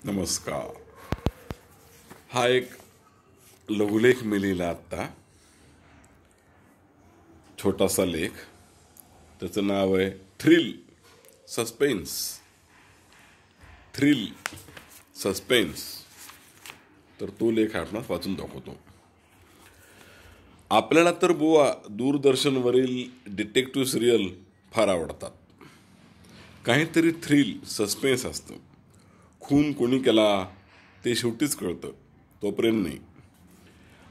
नमस्कार. हा एक लघुलेख मी लिहिला आत्ता, छोटासा लेख. त्याचं नाव आहे थ्रिल सस्पेन्स. तर तो लेख आपणास वाचून दाखवतो. आपल्याला तर बुवा दूरदर्शनवरील डिटेक्टिव्ह सिरियल फार आवडतात. काहीतरी थ्रिल सस्पेन्स असतं. खून कोणी केला ते शेवटीच कळतं, तोपर्यंत नाही.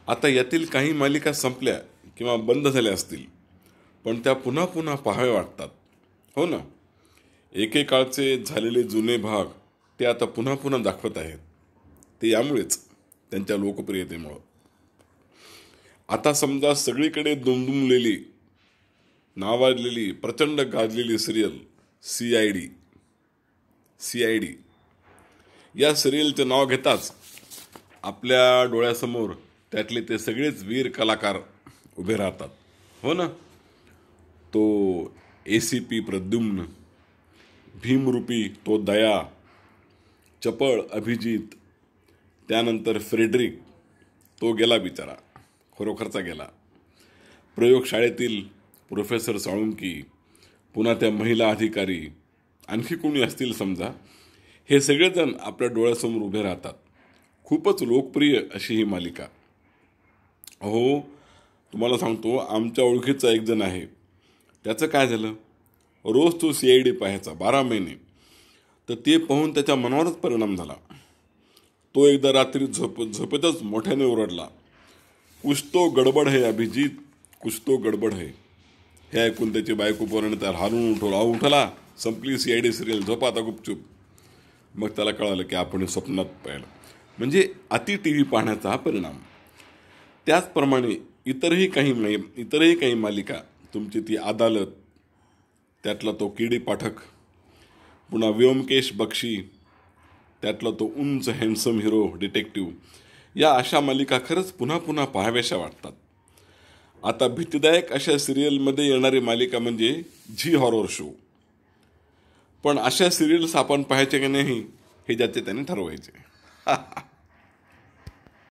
आता यातील काही मालिका संपल्या किंवा बंद झाल्या असतील, पण त्या पुन्हा पुन्हा पाहाव्या वाटतात, हो ना. एकेकाळचे झालेले जुने भाग ते आता पुन्हा पुन्हा दाखवत आहेत. ते यामुळेच, त्यांच्या लोकप्रियतेमुळं. आता समजा सगळीकडे दुमदुमलेली, नावाजलेली, प्रचंड गाजलेली सिरियल CID या सिरियलचं नाव घेताच आपल्या डोळ्यासमोर त्यातले ते सगळेच वीर कलाकार उभे राहतात, हो ना. तो ACP प्रद्युम्न, भीमरूपी तो दया, चपळ अभिजित, त्यानंतर फ्रेडरिक, तो गेला बिचारा, खरोखरचा गेला. प्रयोगशाळेतील प्रोफेसर साळुंकी, पुन्हा त्या महिला अधिकारी, आणखी कोणी असतील समजा. हे सगळेजण आपल्या डोळ्यासमोर उभे राहतात. खूपच लोकप्रिय अशी ही मालिका. हो, तुम्हाला सांगतो, आमच्या ओळखीचा एक जण आहे. त्याचं काय झालं, रोज तो CID पाहायचा 12 महिने. तर ते पाहून त्याच्या मनावरच परिणाम झाला. तो एकदा रात्री झोपेतच मोठ्याने ओरडला, कुछ तो गडबड है अभिजित, कुछ तो गडबड है. हे ऐकून त्याची बायको पोराने त्याला हालून उठला, संपली CID सिरियल, झोपा आता गुपचूप. मग त्याला कळालं की आपण स्वप्नात पाहिलं. म्हणजे अति TV पाहण्याचा हा परिणाम. त्याचप्रमाणे इतरही काही मालिका, तुमची ती अदालत, त्यातला तो KD पाठक, पुन्हा व्योमकेश बक्षी, त्यातला तो उंच हँडसम हिरो डिटेक्टिव्ह, या अशा मालिका खरंच पुन्हा पुन्हा पाहाव्याशा वाटतात. आता भीतीदायक अशा सिरियलमध्ये येणारी मालिका म्हणजे झी हॉरर शो. पण अशा सिरियल्स आपण पाहायचे की नाही, हे ज्याचे त्याने ठरवायचे.